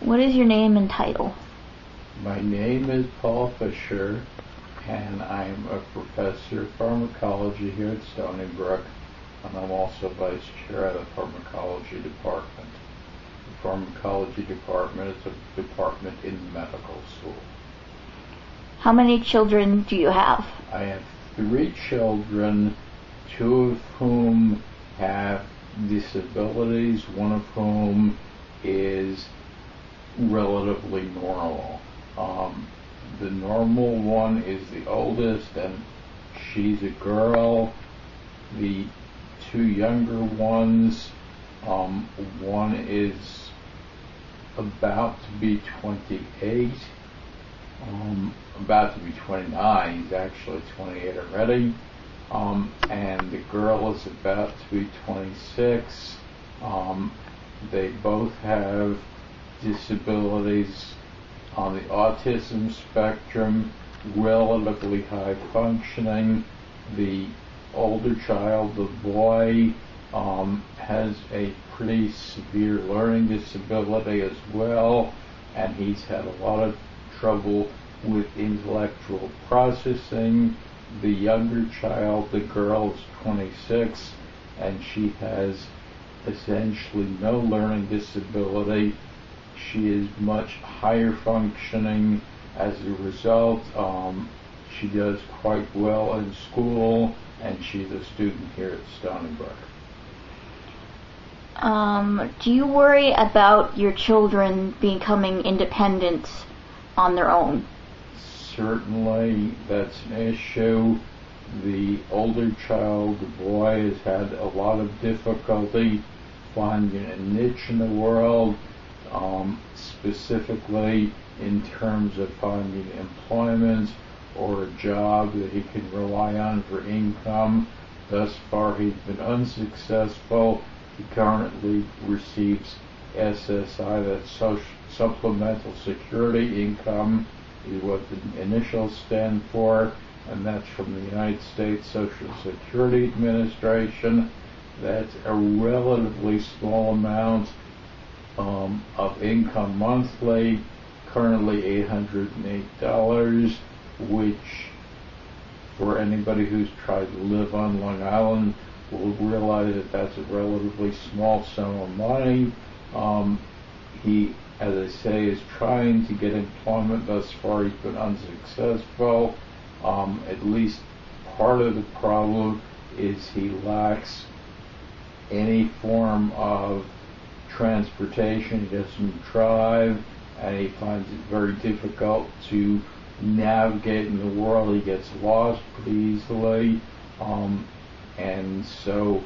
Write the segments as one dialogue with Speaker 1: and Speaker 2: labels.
Speaker 1: What is your name and title?
Speaker 2: My name is Paul Fisher, and I'm a professor of pharmacology here at Stony Brook, and I'm also vice chair of the pharmacology department. The pharmacology department is a department in medical school.
Speaker 1: How many children do you have?
Speaker 2: I have 3 children, 2 of whom have disabilities, one of whom is relatively normal. The normal one is the oldest, and she's a girl. The 2 younger ones, one is about to be 28, about to be 29, he's actually 28 already, and the girl is about to be 26. They both have disabilities on the autism spectrum, relatively high functioning. The older child, the boy, has a pretty severe learning disability as well, and he's had a lot of trouble with intellectual processing. The younger child, the girl, is 26, and she has essentially no learning disability. She is much higher functioning. As a result, she does quite well in school, and she's a student here at Stony Brook.
Speaker 1: Do you worry about your children becoming independent on their own?
Speaker 2: Certainly, that's an issue. The older child, the boy, has had a lot of difficulty finding a niche in the world, specifically in terms of finding employment or a job that he can rely on for income. Thus far, he's been unsuccessful. He currently receives SSI, that's Supplemental Security Income, is what the initials stand for, and that's from the United States Social Security Administration. That's a relatively small amount of income monthly, currently $808, which for anybody who's tried to live on Long Island will realize that that's a relatively small sum of money. He, as I say, is trying to get employment. Thus far, he's been unsuccessful. At least part of the problem is he lacks any form of transportation. He doesn't drive, and he finds it very difficult to navigate in the world. He gets lost pretty easily, and so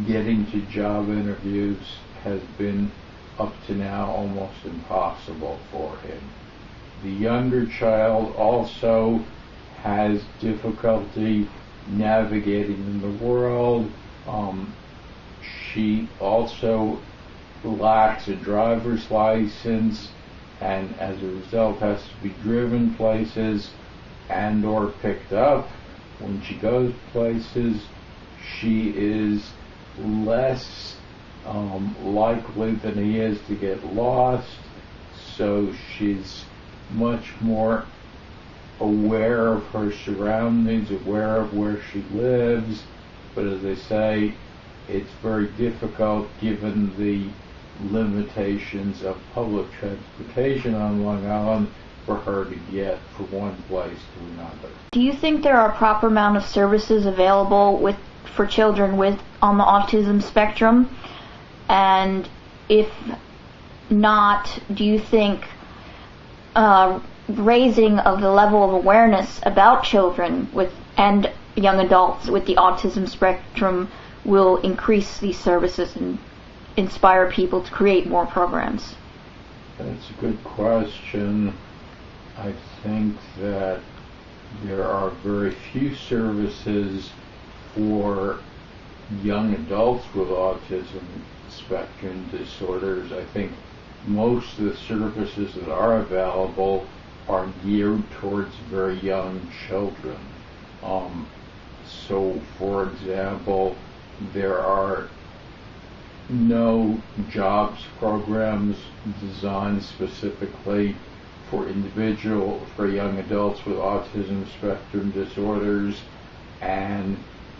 Speaker 2: getting to job interviews has been up to now almost impossible for him. The younger child also has difficulty navigating in the world. She also lacks a driver's license, and as a result has to be driven places and or picked up. When she goes places, she is less likely than he is to get lost, so she's much more aware of her surroundings, aware of where she lives. But as I say, it's very difficult given the limitations of public transportation on Long Island for her to get from one place to another.
Speaker 1: Do you think there are a proper amount of services available for children on the autism spectrum? And if not, do you think raising of the level of awareness about children and young adults with the autism spectrum will increase these services and inspire people to create more programs?
Speaker 2: That's a good question. I think that there are very few services for young adults with autism spectrum disorders. I think most of the services that are available are geared towards very young children. So, for example, there are no jobs programs designed specifically for young adults with autism spectrum disorders, and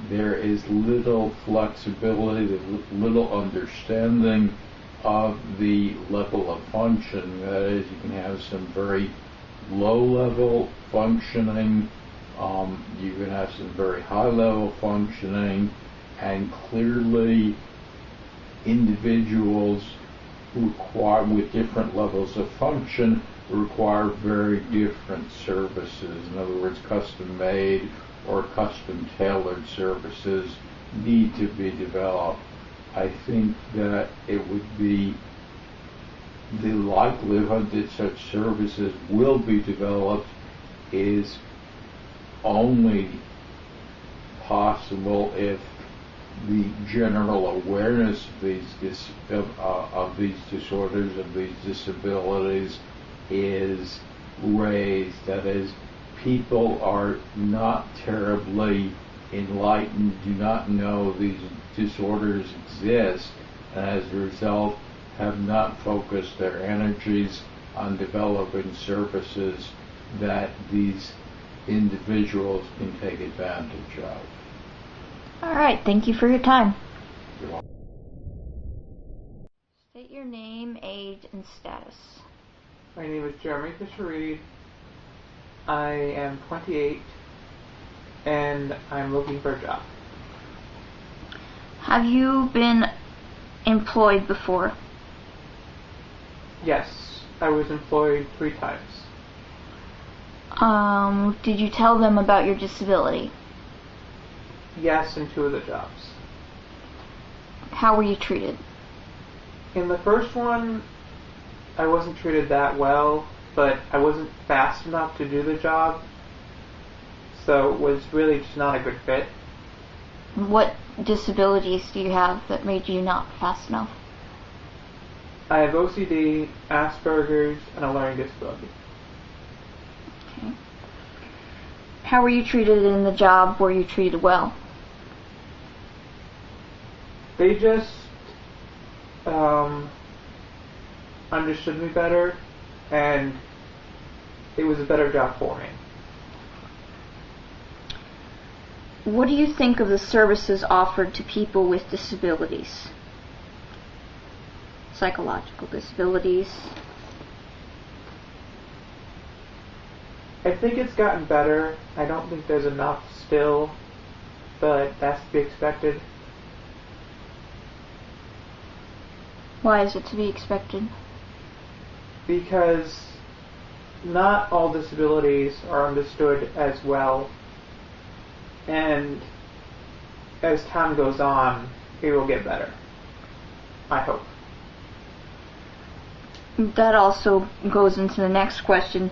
Speaker 2: there is little flexibility, little understanding of the level of function. That is, you can have some very low-level functioning, you can have some very high-level functioning, and clearly individuals with different levels of function require very different services. In other words, custom-made or custom-tailored services need to be developed. I think that it would be the likelihood that such services will be developed is only possible if the general awareness of these disorders, of these disabilities, is raised. That is, people are not terribly enlightened, do not know these disorders exist, and as a result have not focused their energies on developing services that these individuals can take advantage of.
Speaker 1: All right, thank you for your time.
Speaker 2: You're welcome.
Speaker 1: State your name, age, and status.
Speaker 3: My name is Jeremy Fisher-Reid. I am 28 and I'm looking for a job.
Speaker 1: Have you been employed before?
Speaker 3: Yes, I was employed 3 times.
Speaker 1: Did you tell them about your disability?
Speaker 3: Yes, in 2 of the jobs.
Speaker 1: How were you treated?
Speaker 3: In the first one, I wasn't treated that well, but I wasn't fast enough to do the job, so it was really just not a good fit.
Speaker 1: What disabilities do you have that made you not fast enough?
Speaker 3: I have OCD, Asperger's, and a learning disability.
Speaker 1: Okay. How were you treated in the job? Were you treated well?
Speaker 3: They just understood me better, and it was a better job for me.
Speaker 1: What do you think of the services offered to people with disabilities? Psychological disabilities?
Speaker 3: I think it's gotten better. I don't think there's enough still, but that's to be expected.
Speaker 1: Why is it to be expected?
Speaker 3: Because not all disabilities are understood as well, and as time goes on, it will get better. I hope.
Speaker 1: That also goes into the next question.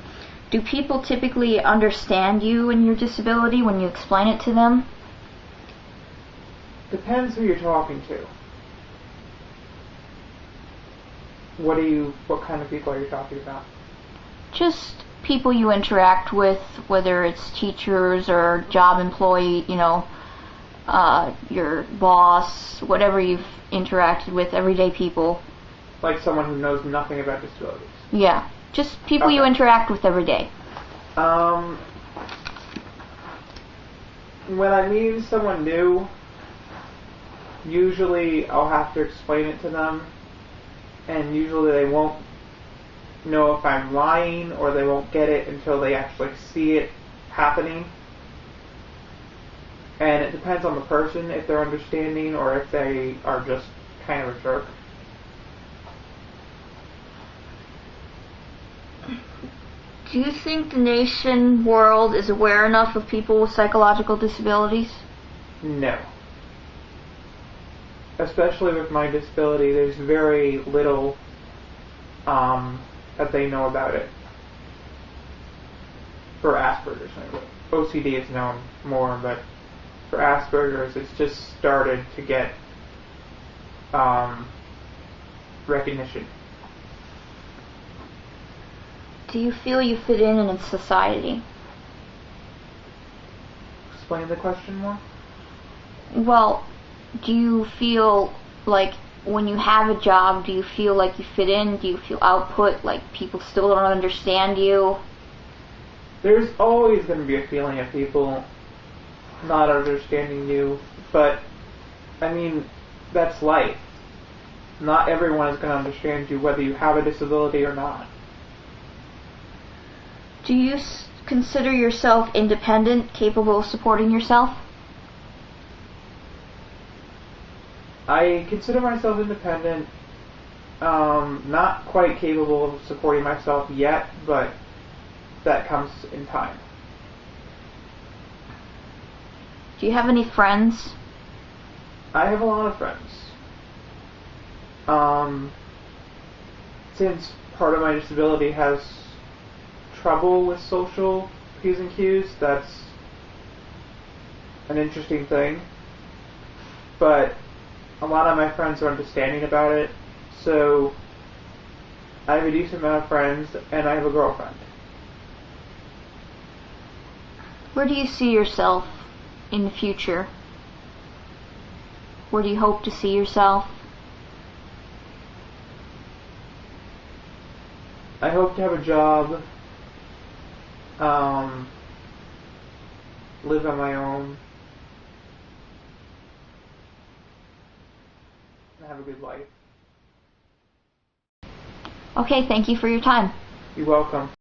Speaker 1: Do people typically understand you and your disability when you explain it to them?
Speaker 3: Depends who you're talking to. What kind of people are you talking about?
Speaker 1: Just people you interact with, whether it's teachers or job employee, your boss, whatever you've interacted with, everyday people.
Speaker 3: Like someone who knows nothing about disabilities?
Speaker 1: Yeah, just people you interact with every day.
Speaker 3: When I meet someone new, usually I'll have to explain it to them, and usually they won't know if I'm lying, or they won't get it until they actually see it happening. And it depends on the person, if they're understanding or if they are just kind of a jerk.
Speaker 1: Do you think the nation, world is aware enough of people with psychological disabilities?
Speaker 3: No. Especially with my disability, there's very little that they know about it. For Asperger's, anyway. OCD is known more, but for Asperger's, it's just started to get recognition.
Speaker 1: Do you feel you fit in society?
Speaker 3: Explain the question more?
Speaker 1: Well, do you feel like when you have a job, do you feel like you fit in? Do you feel output, like people still don't understand you?
Speaker 3: There's always going to be a feeling of people not understanding you, but, I mean, that's life. Not everyone is going to understand you, whether you have a disability or not.
Speaker 1: Do you consider yourself independent, capable of supporting yourself?
Speaker 3: I consider myself independent, not quite capable of supporting myself yet, but that comes in time.
Speaker 1: Do you have any friends?
Speaker 3: I have a lot of friends. Since part of my disability has trouble with social P's and Q's, that's an interesting thing. But a lot of my friends are understanding about it, so I have a decent amount of friends, and I have a girlfriend.
Speaker 1: Where do you see yourself in the future? Where do you hope to see yourself?
Speaker 3: I hope to have a job, live on my own, and have a good life.
Speaker 1: Okay, thank you for your time.
Speaker 3: You're welcome.